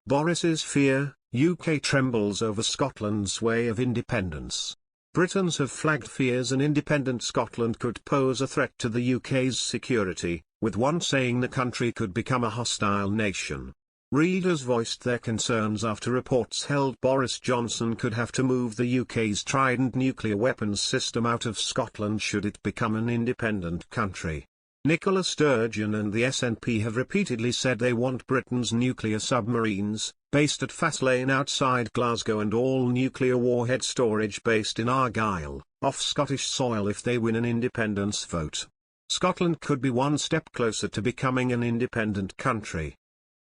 Boris's fear, UK trembles over Scotland's way of independence. Britons have flagged fears an independent Scotland could pose a threat to the UK's security, with one saying the country could become a hostile nation. Readers voiced their concerns after reports held Boris Johnson could have to move the UK's Trident nuclear weapons system out of Scotland should it become an independent country. Nicola Sturgeon and the SNP have repeatedly said they want Britain's nuclear submarines, based at Faslane outside Glasgow, and all nuclear warhead storage based in Argyll, off Scottish soil if they win an independence vote. Scotland could be one step closer to becoming an independent country.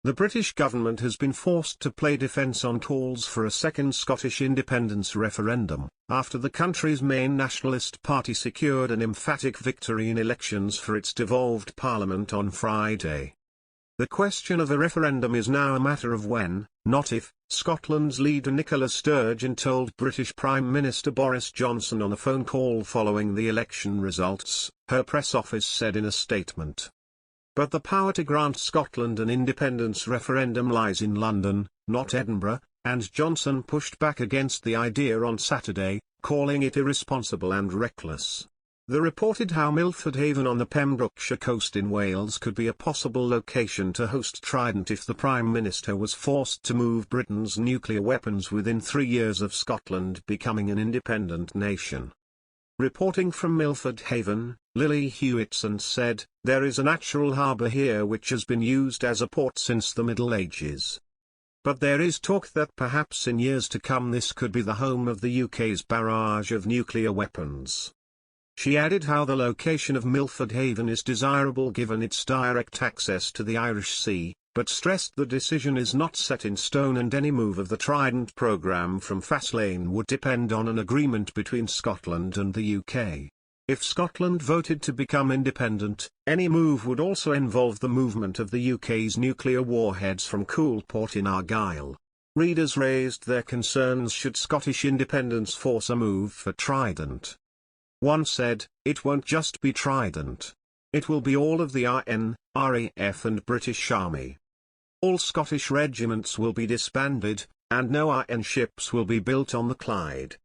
The British government has been forced to play defence on calls for a second Scottish independence referendum, after the country's main nationalist party secured an emphatic victory in elections for its devolved parliament on Friday. The question of a referendum is now a matter of when, not if, Scotland's leader Nicola Sturgeon told British Prime Minister Boris Johnson on a phone call following the election results, her press office said in a statement. But the power to grant Scotland an independence referendum lies in London, not Edinburgh, and Johnson pushed back against the idea on Saturday, calling it irresponsible and reckless. The reported how Milford Haven on the Pembrokeshire coast in Wales could be a possible location to host Trident if the Prime Minister was forced to move Britain's nuclear weapons within 3 years of Scotland becoming an independent nation. Reporting from Milford Haven, Lily Hewitson said, "There is a natural harbour here which has been used as a port since the Middle Ages. But there is talk that perhaps in years to come this could be the home of the UK's barrage of nuclear weapons." She added how the location of Milford Haven is desirable given its direct access to the Irish Sea, but stressed the decision is not set in stone and any move of the Trident programme from Faslane would depend on an agreement between Scotland and the UK. If Scotland voted to become independent, any move would also involve the movement of the UK's nuclear warheads from Coulport in Argyll. Readers raised their concerns should Scottish independence force a move for Trident. One said, "It won't just be Trident. It will be all of the RN, RAF and British Army. All Scottish regiments will be disbanded, and no RN ships will be built on the Clyde."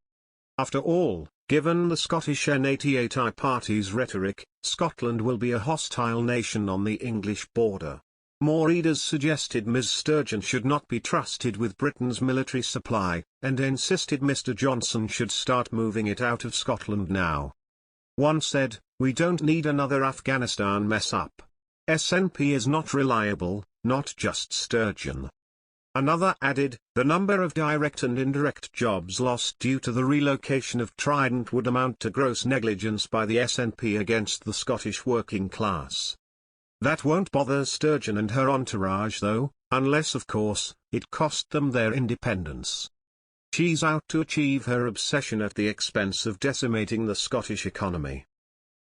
After all, given the Scottish N88I party's rhetoric, Scotland will be a hostile nation on the English border. More readers suggested Ms Sturgeon should not be trusted with Britain's military supply, and insisted Mr Johnson should start moving it out of Scotland now. One said, "We don't need another Afghanistan mess-up. SNP is not reliable, not just Sturgeon." Another added, "The number of direct and indirect jobs lost due to the relocation of Trident would amount to gross negligence by the SNP against the Scottish working class." That won't bother Sturgeon and her entourage though, unless of course, it cost them their independence. She's out to achieve her obsession at the expense of decimating the Scottish economy.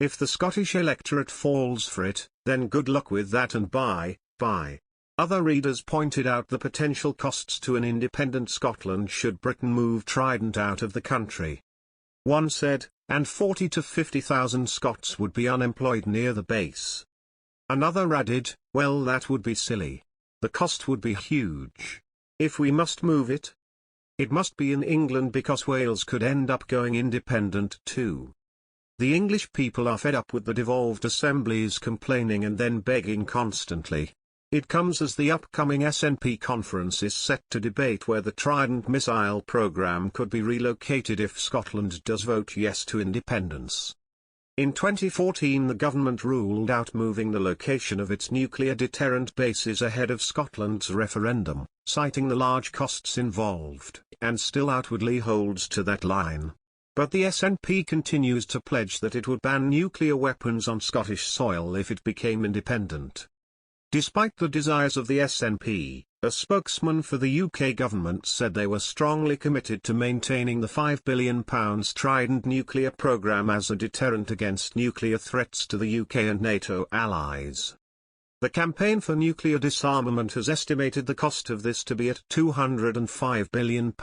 If the Scottish electorate falls for it, then good luck with that and bye. Other readers pointed out the potential costs to an independent Scotland should Britain move Trident out of the country. One said, "And 40 to 50,000 Scots would be unemployed near the base." Another added, "Well, that would be silly. The cost would be huge. If we must move it, it must be in England because Wales could end up going independent too. The English people are fed up with the devolved assemblies complaining and then begging constantly." It comes as the upcoming SNP conference is set to debate where the Trident missile programme could be relocated if Scotland does vote yes to independence. In 2014 the government ruled out moving the location of its nuclear deterrent bases ahead of Scotland's referendum, citing the large costs involved, and still outwardly holds to that line. But the SNP continues to pledge that it would ban nuclear weapons on Scottish soil if it became independent. Despite the desires of the SNP, a spokesman for the UK government said they were strongly committed to maintaining the £5 billion Trident nuclear programme as a deterrent against nuclear threats to the UK and NATO allies. The Campaign for Nuclear Disarmament has estimated the cost of this to be at £205 billion.